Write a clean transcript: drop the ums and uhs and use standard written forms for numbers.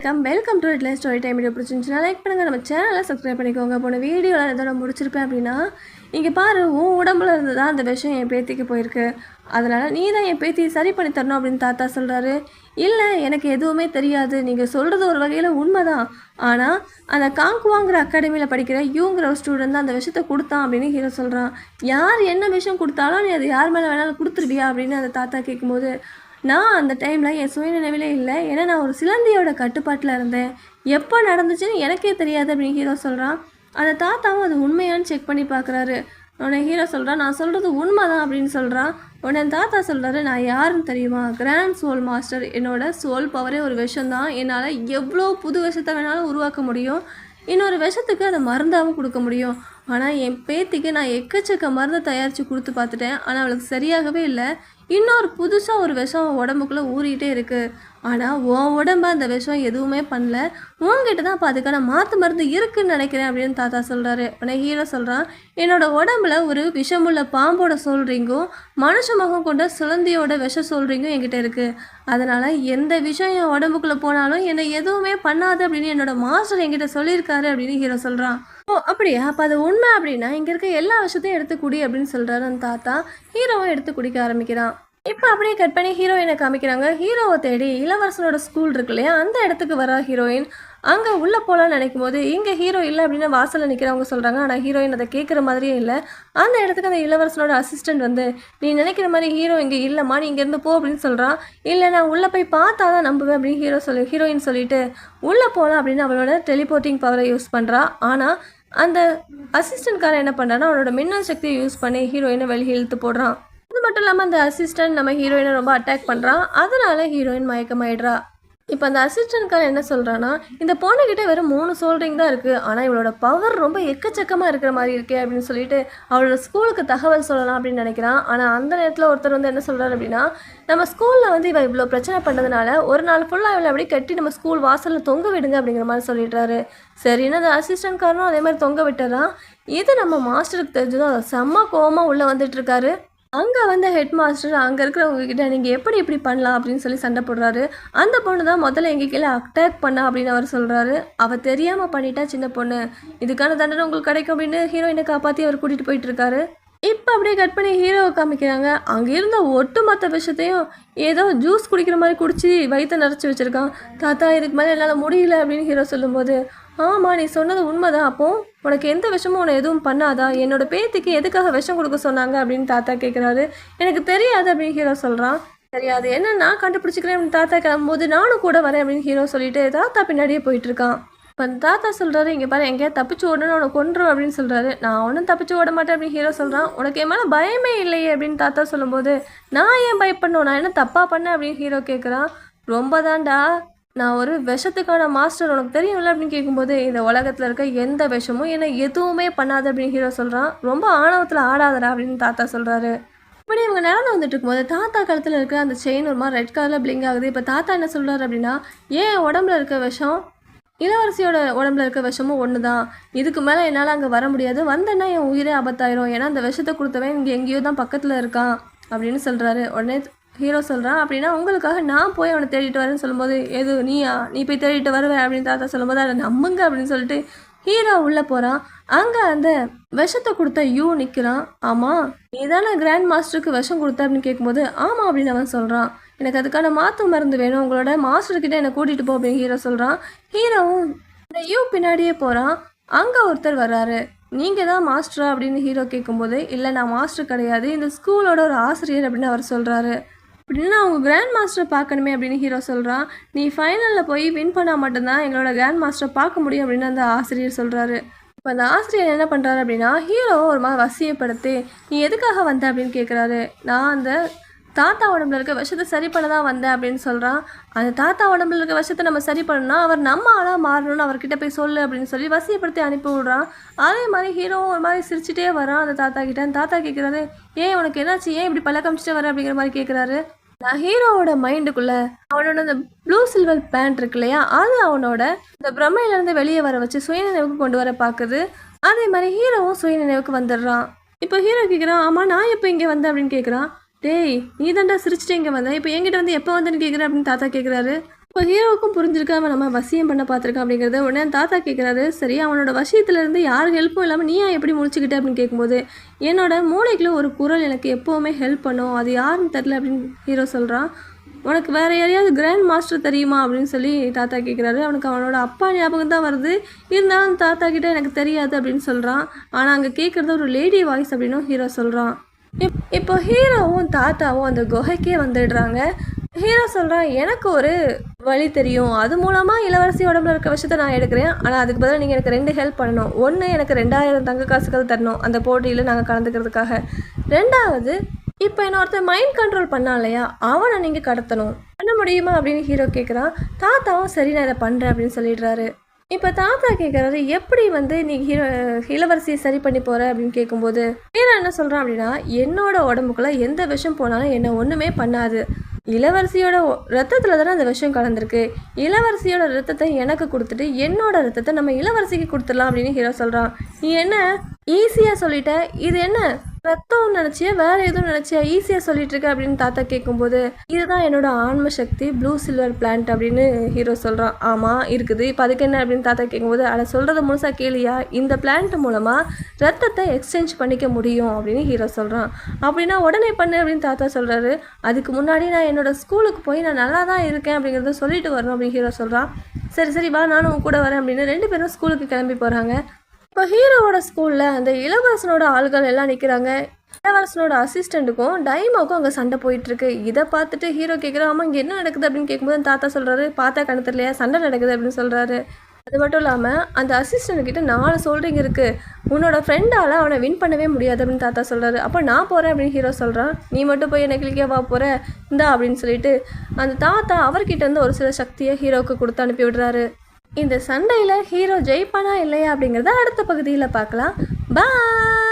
வணக்கம். Welcome to red line story time. Video பிடிச்சிருந்துச்சுன்னா like பண்ணுங்கள், நம்ம சேனலை சப்ஸ்கிரைப் பண்ணிக்கோங்க. போன வீடியோவில் எதோ நான் முடிச்சிருப்பேன் அப்படின்னா, இங்கே பாரு உன் உடம்புல இருந்து தான் அந்த விஷயம் என் பேத்திக்கு போயிருக்கு, அதனால் நீ தான் என் பேத்தியை சரி பண்ணி தரணும் அப்படின்னு தாத்தா சொல்கிறாரு. இல்லை, எனக்கு எதுவுமே தெரியாது, நீங்கள் சொல்கிறது ஒரு வகையில் உண்மை தான், ஆனால் அந்த காங்குவாங்கிற அகாடமியில் படிக்கிற யூங்கிற ஒரு ஸ்டூடெண்ட் தான் அந்த விஷயத்தை கொடுத்தான் அப்படின்னு ஹீரோ சொல்கிறான். யார் என்ன விஷயம் கொடுத்தாலும் நீ அது யார் மேலே வேணாலும் கொடுத்துருவியா அப்படின்னு அந்த தாத்தா கேட்கும்போது, நான் அந்த டைமில் என் சுயநினைவிலே இல்லை, ஏன்னா நான் ஒரு சிலந்தியோட கட்டுப்பாட்டில் இருந்தேன், எப்போ நடந்துச்சுன்னு எனக்கே தெரியாது அப்படின்னு ஹீரோ சொல்கிறான். அந்த தாத்தாவும் அது உண்மையானு செக் பண்ணி பார்க்குறாரு. உடனே ஹீரோ சொல்கிறான், நான் சொல்கிறது உண்மை தான் அப்படின்னு சொல்கிறான். உடனே தாத்தா சொல்கிறாரு, நான் யாருன்னு தெரியுமா? Grand soul master. என்னோட சோல் பவரே ஒரு விஷம்தான், என்னால் எவ்வளோ புது விஷத்தை வேணாலும் உருவாக்க முடியும், இன்னொரு விஷத்துக்கு அதை மருந்தாகவும் கொடுக்க முடியும். ஆனால் என் பேத்திக்கு நான் எக்கச்சக்க மருந்தை தயாரித்து கொடுத்து பார்த்துட்டேன், ஆனால் அவளுக்கு சரியாகவே இல்லை. இன்னொரு புதுசாக ஒரு விஷம் உடம்புக்குள்ளே ஊறிக்கிட்டே இருக்குது, ஆனால் உன் உடம்பு அந்த விஷம் எதுவுமே பண்ணல, உன்கிட்ட தான் அப்போ அதுக்கான மாற்று மருந்து இருக்குதுன்னு நினைக்கிறேன் அப்படின்னு தாத்தா சொல்கிறாரு. உடனே ஹீரோ சொல்கிறான், என்னோடய உடம்புல ஒரு விஷமுள்ள பாம்போட சொல்கிறீங்கும் மனுஷ முகம் கொண்ட சிலந்தியோட விஷ சொல்கிறீங்கும் என்கிட்ட இருக்குது, அதனால் எந்த விஷயம் என் உடம்புக்குள்ளே போனாலும் என்னை எதுவுமே பண்ணாது அப்படின்னு என்னோடய மாஸ்டர் என்கிட்ட சொல்லியிருக்காரு அப்படின்னு ஹீரோ சொல்கிறான். ஓ அப்படியா, அப்போ அது உண்மை அப்படின்னா இங்கே இருக்க எல்லா விஷயத்தையும் எடுத்து குடி அப்படின்னு சொல்கிறாரு அந்த தாத்தா. ஹீரோவை எடுத்து குடிக்க ஆரம்பிக்கிறான். இப்போ அப்படியே கட் பண்ணி ஹீரோயினை காமிக்கிறாங்க. ஹீரோவை தேடி இளவரசனோட ஸ்கூல் இருக்கு இல்லையா, அந்த இடத்துக்கு வர ஹீரோயின் அங்கே உள்ளே போகலான்னு நினைக்கும் போது இங்கே ஹீரோ இல்லை அப்படின்னு வாசலில் நிற்கிறவங்க சொல்கிறாங்க. ஆனால் ஹீரோயின் அதை கேட்குற மாதிரியே இல்லை. அந்த இடத்துக்கு அந்த இளவரசனோட அசிஸ்டண்ட் வந்து, நீ நினைக்கிற மாதிரி ஹீரோ இங்கே இல்லைம்மா, நீ இங்கேருந்து போ அப்படின்னு சொல்கிறான். இல்லை, நான் உள்ளே போய் பார்த்தா தான் நம்புவேன் அப்படின்னு ஹீரோயின் சொல்லிட்டு உள்ளே போகலாம் அப்படின்னு அவளோட டெலிபோர்ட்டிங் பவரை யூஸ் பண்ணுறா. ஆனால் அந்த அசிஸ்டன்ட்காரன் என்ன பண்ணுறான்னா அவனோட மின்னல் சக்தியை யூஸ் பண்ணி ஹீரோயினை வெளியே இழுத்து போடுறான். அது மட்டும் இல்லாமல் அந்த அசிஸ்டன்ட் நம்ம ஹீரோயினை ரொம்ப அட்டாக் பண்ணுறான், அதனால ஹீரோயின் மயக்கமாயிடுறா. இப்போ அந்த அசிஸ்டன்ட்காரன் என்ன சொல்கிறான்னா, இந்த பொண்ணுக்கிட்ட வெறும் 3 சோல்ரிங் தான் இருக்குது, ஆனால் இவளோட பவர் ரொம்ப எக்கச்சக்கமாக இருக்கிற மாதிரி இருக்கே அப்படின்னு சொல்லிட்டு அவளோட ஸ்கூலுக்கு தகவல் சொல்லலாம் அப்படின்னு நினைக்கிறான். ஆனால் அந்த நேரத்தில் ஒருத்தர் வந்து என்ன சொல்கிறார் அப்படின்னா, நம்ம ஸ்கூலில் வந்து இவள் இவ்வளோ பிரச்சனை பண்ணதுனால ஒரு நாள் ஃபுல்லாக இவளை அப்படியே கட்டி நம்ம ஸ்கூல் வாசலில் தொங்க விடுங்க அப்படிங்கிற மாதிரி சொல்லிடுறாரு. சரின்னு அந்த அசிஸ்டன்ட்காரனும் அதே மாதிரி தொங்க விட்டுறான். இது நம்ம மாஸ்டருக்கு தெரிஞ்சதும் செம்ம கோவமாக உள்ளே வந்துட்டுருக்காரு. அங்கே வந்த ஹெட் மாஸ்டர் அங்கே இருக்கிறவங்க கிட்ட நீங்கள் எப்படி இப்படி பண்ணலாம் அப்படின்னு சொல்லி சண்டை போடுறாரு. அந்த பொண்ணு தான் முதல்ல எங்கள் கீழே அட்டாக் பண்ணா அப்படின்னு அவர் சொல்கிறாரு. அவள் தெரியாமல் பண்ணிட்டா சின்ன பொண்ணு, இதுக்கான தண்டனை உங்களுக்கு கிடைக்கும் அப்படின்னு ஹீரோயினை காப்பாற்றி அவர் கூட்டிகிட்டு போயிட்டு இருக்காரு. இப்போ அப்படியே கட் பண்ணி ஹீரோவை காமிக்கிறாங்க. அங்கே இருந்த ஒட்டுமொத்த விஷயத்தையும் ஏதோ ஜூஸ் குடிக்கிற மாதிரி குடிச்சு வயிற்றை நிறச்சி வச்சுருக்கான். தாத்தா இதுக்கு மேலே என்னால் முடியல அப்படின்னு ஹீரோ சொல்லும்போது, ஆமாம் நீ சொன்னது உண்மைதான், அப்போ உனக்கு எந்த விஷமும் உன்னை எதுவும் பண்ணாதா, என்னோட பேத்திக்கு எதுக்காக விஷம் கொடுக்க சொன்னாங்க அப்படின்னு தாத்தா கேட்குறாரு. எனக்கு தெரியாது அப்படின்னு ஹீரோ சொல்கிறான். தெரியாது என்ன, நான் கண்டுபிடிச்சிக்கிறேன் அப்படின்னு தாத்தா கிளம்பும்போது நானும் கூட வரேன் அப்படின்னு ஹீரோ சொல்லிட்டு தாத்தா பின்னாடியே போயிட்டுருக்கான். இப்போ தாத்தா சொல்கிறாரு, இங்கே பாரு எங்கேயா தப்பிச்சு ஓடணும்னு அவனை கொன்றும் அப்படின்னு சொல்கிறாரு. நான் ஒன்றும் தப்பிச்சு ஓட மாட்டேன் அப்படின்னு ஹீரோ சொல்கிறான். உனக்கு என் மேலே பயமே இல்லையே அப்படின்னு தாத்தா சொல்லும்போது, நான் ஏன் பயப்படணும், நான் என்ன தப்பாக பண்ணேன் அப்படின்னு ஹீரோ கேட்குறான். ரொம்ப தான்டா, நான் ஒரு விஷத்துக்கான மாஸ்டர் உனக்கு தெரியும்ல அப்படின்னு கேட்கும்போது, இந்த உலகத்தில் இருக்க எந்த விஷமும் என்னை எதுவுமே பண்ணாது அப்படின்னு ஹீரோ சொல்கிறான். ரொம்ப ஆணவத்தில் ஆடாதடா அப்படின்னு தாத்தா சொல்கிறாரு. இப்படி இவங்க நடந்து வந்துட்டு இருக்கும்போது தாத்தா கழுத்தில் இருக்க அந்த செயின் ஒரு மாதிரி ரெட் கலரில் பிளிங்க் ஆகுது. இப்போ தாத்தா என்ன சொல்கிறாரு அப்படின்னா, ஏன் உடம்புல இருக்க விஷம் இளவரசியோட உடம்புல இருக்க விஷமும் ஒன்று தான், இதுக்கு மேலே என்னால் அங்கே வர முடியாது, வந்தேன்னா என் உயிரே ஆபத்தாயிரும், ஏன்னா அந்த விஷத்தை கொடுத்தவன் இங்கே எங்கேயோ தான் பக்கத்தில் இருக்கான் அப்படின்னு சொல்கிறாரு. உடனே ஹீரோ சொல்கிறான், அப்படின்னா உங்களுக்காக நான் போய் அவனை தேடிட்டு வரேன்னு சொல்லும்போது, எது நீயா, நீ போய் தேடிட்டு வருவேன் அப்படின்னு தாத்தா சொல்லும்போது, அதை நம்புங்க அப்படின்னு சொல்லிட்டு ஹீரோ உள்ளே போகிறான். அங்கே அந்த விஷத்தை கொடுத்த யூ நிற்கிறான். ஆமாம் நீ தானே கிராண்ட் மாஸ்டருக்கு விஷம் கொடுத்த அப்படின்னு கேட்கும்போது, ஆமாம் அப்படின்னு அவன் சொல்கிறான். எனக்கு அதுக்கான மாற்று மருந்து வேணும், உங்களோட மாஸ்டர்கிட்ட என்னை கூட்டிகிட்டு போ அப்படின்னு ஹீரோ சொல்கிறான். ஹீரோவும் இந்த யூ பின்னாடியே போகிறான். அங்கே ஒருத்தர் வர்றாரு. நீங்கள் தான் மாஸ்டரா அப்படின்னு ஹீரோ கேட்கும்போது, இல்லை நான் மாஸ்டர் கிடையாது, இந்த ஸ்கூலோட ஒரு ஆசிரியர் அப்படின்னு அவர் சொல்கிறாரு. அப்படின்னா அவங்க கிராண்ட் மாஸ்டரை பார்க்கணுமே அப்படின்னு ஹீரோ சொல்கிறான். நீ ஃபைனலில் போய் வின் பண்ணால் மட்டும்தான் எங்களோட கிராண்ட் மாஸ்டரை பார்க்க முடியும் அப்படின்னு அந்த ஆசிரியர் சொல்கிறாரு. இப்போ அந்த ஆசிரியர் என்ன பண்ணுறாரு அப்படின்னா, ஹீரோவை ஒரு மாதிரி வசியப்படுத்தி, நீ எதுக்காக வந்த அப்படின்னு கேட்குறாரு. நான் அந்த தாத்தா உடம்புல இருக்க விஷத்தை சரி பண்ண தான் வந்தேன் அப்படின்னு சொல்கிறான். அந்த தாத்தா உடம்புல இருக்க விஷத்தை நம்ம சரி பண்ணணும்னா அவர் நம்ம ஆளாக மாறணும்னு அவர்கிட்ட போய் சொல்லு அப்படின்னு சொல்லி வசியப்படுத்தி அனுப்பி விட்றான். அதே மாதிரி ஹீரோவும் ஒரு மாதிரி சிரிச்சுட்டே வரான் அந்த தாத்தா கிட்ட. அந்த தாத்தா கேட்குறாரு, ஏன் உனக்கு என்னாச்சு, ஏன் இப்படி பல்ல காமிச்சிட்டே வர அப்படிங்கிற மாதிரி கேட்குறாரு. நான் ஹீரோவோட மைண்டுக்குள்ளே அவனோட அந்த ப்ளூ சில்வர் பேண்ட் இருக்கு இல்லையா, அது அவனோட இந்த பிரம்மையிலேருந்து வெளியே வர வச்சு சுயநினைவுக்கு கொண்டு வர பார்க்குது. அதே மாதிரி ஹீரோவும் சுயநினைவுக்கு வந்துடுறான். இப்போ ஹீரோ கேட்குறான், ஆமாம் நான் எப்போ இங்கே வந்தேன் அப்படின்னு கேட்குறான். டேய் நீ தாண்டா சிரிச்சுட்டு இங்கே வந்தேன், இப்போ என்கிட்ட வந்து எப்போ வந்தேன்னு கேட்குறேன் அப்படின்னு தாத்தா கேட்குறாரு. இப்போ ஹீரோவுக்கும் புரிஞ்சிருக்கு அவன் நம்ம வசியம் பண்ண பார்த்துருக்கான் அப்படிங்கிறது. உடனே தாத்தா கேட்குறாரு, சரி அவனோட வசியத்துலேருந்து யார் ஹெல்ப்பும் இல்லாமல் நீயா எப்படி முடிச்சுக்கிட்ட அப்படின்னு கேட்கும்போது, என்னோட மூளைக்குள்ள ஒரு குரல் எனக்கு எப்போவுமே ஹெல்ப் பண்ணும், அது யாருன்னு தெரில அப்படின்னு ஹீரோ சொல்கிறான். உனக்கு வேறு யாரையாவது கிராண்ட் மாஸ்டர் தெரியுமா அப்படின்னு சொல்லி தாத்தா கேட்குறாரு. அவனுக்கு அவனோட அப்பா ஞாபகம் தான் வருது, இருந்தாலும் தாத்தா கிட்ட எனக்கு தெரியாது அப்படின்னு சொல்கிறான். ஆனால் அங்கே கேட்குறது ஒரு லேடி வாய்ஸ் அப்படின்னும் ஹீரோ சொல்கிறான். இப்போ ஹீரோவும் தாத்தாவும் அந்த குகைக்கே வந்துடுறாங்க. ஹீரோ சொல்கிறான், எனக்கு ஒரு வழி தெரியும், அது மூலமாக இளவரசி உடம்புல இருக்க விஷயத்தை நான் எடுக்கிறேன், ஆனால் அதுக்கு பதிலாக நீங்கள் எனக்கு 2 ஹெல்ப் பண்ணணும். ஒன்று, எனக்கு 2000 தங்க காசுகள் தரணும் அந்த போட்டியில் நாங்கள் கலந்துக்கிறதுக்காக. 2வது, இப்போ என்ன ஒருத்தர் மைண்ட் கண்ட்ரோல் பண்ணான் இல்லையா, அவனை நீங்கள் கடத்தணும். பண்ண முடியுமா அப்படின்னு ஹீரோ கேட்குறான். தாத்தாவும் சரி நான் இதை பண்ணுறேன் அப்படின்னு சொல்லிடுறாரு. இப்போ தாத்தா கேட்குறாரு, எப்படி நீ இளவரசியை சரி பண்ணி போகிற அப்படின்னு கேட்கும்போது ஹீரோ என்ன சொல்கிறான் அப்படின்னா, என்னோட உடம்புக்குள்ளே எந்த விஷம் போனாலும் என்னை ஒன்றுமே பண்ணாது. இளவரசியோட ரத்தத்தில் தானே அந்த விஷயம் கலந்துருக்கு. இளவரசியோட ரத்தத்தை எனக்கு கொடுத்துட்டு என்னோட ரத்தத்தை நம்ம இளவரசிக்கு கொடுத்துடலாம் அப்படின்னு ஹீரோ சொல்கிறான். நீ என்ன ஈஸியாக சொல்லிட்ட, இது என்ன ரத்தம் நினச்சியா வேறு எதுவும் நினச்சியா ஈஸியாக சொல்லிட்டு இருக்க அப்படின்னு தாத்தா கேட்கும்போது, இதுதான் என்னோட ஆன்ம சக்தி ப்ளூ சில்வர் பிளான்ட் அப்படின்னு ஹீரோ சொல்கிறான். ஆமாம் இருக்குது, இப்போ அதுக்கு என்ன அப்படின்னு தாத்தா கேட்கும்போது, அதை சொல்கிறத முழுசாக கேளியா, இந்த பிளான்ட் மூலமாக ரத்தத்தை எக்ஸ்சேஞ்ச் பண்ணிக்க முடியும் அப்படின்னு ஹீரோ சொல்கிறான். அப்படின்னா உடனே பண்ணு அப்படின்னு தாத்தா சொல்கிறாரு. அதுக்கு முன்னாடி நான் என்னோட ஸ்கூலுக்கு போய் நான் நல்லா தான் இருக்கேன் அப்படிங்கிறத சொல்லிட்டு வரணும் அப்படின்னு ஹீரோ சொல்கிறான். சரி சரி வா நானும் கூட வரேன் அப்படின்னு 2 பேரும் ஸ்கூலுக்கு கிளம்பி போகிறாங்க. இப்போ ஹீரோவோட ஸ்கூலில் அந்த இளவரசனோட ஆள்கள் எல்லாம் நிற்கிறாங்க. இளவரசனோட அசிஸ்டண்ட்டுக்கும் டைமாவுக்கும் அங்கே சண்டை போயிட்டுருக்கு. இதை பார்த்துட்டு ஹீரோ கேட்குறான், ஆமாம் இங்கே என்ன நடக்குது அப்படின்னு கேட்கும்போது தாத்தா சொல்கிறாரு, பார்த்தா கணக்கு தெரியலையா சண்டை நடக்குது அப்படின்னு சொல்கிறாரு. அது மட்டும் இல்லாமல் அந்த அசிஸ்டண்ட்கிட்ட 4 சோல்டிங் இருக்குது, உன்னோட ஃப்ரெண்டால் அவனை வின் பண்ணவே முடியாது அப்படின்னு தாத்தா சொல்கிறாரு. அப்போ நான் போகிறேன் அப்படின்னு ஹீரோ சொல்கிறான். நீ மட்டும் போய் என்ன கிளிக்கவா போகிற இந்தா அப்படின்னு சொல்லிட்டு அந்த தாத்தா அவர்கிட்ட இருந்து ஒரு சில சக்தியை ஹீரோவுக்கு கொடுத்து அனுப்பி விடுறாரு. இந்த சண்டையில் ஹீரோ ஜெயிப்பானா இல்லையா அப்படிங்கிறத அடுத்த பகுதியில் பார்க்கலாம். பாய்.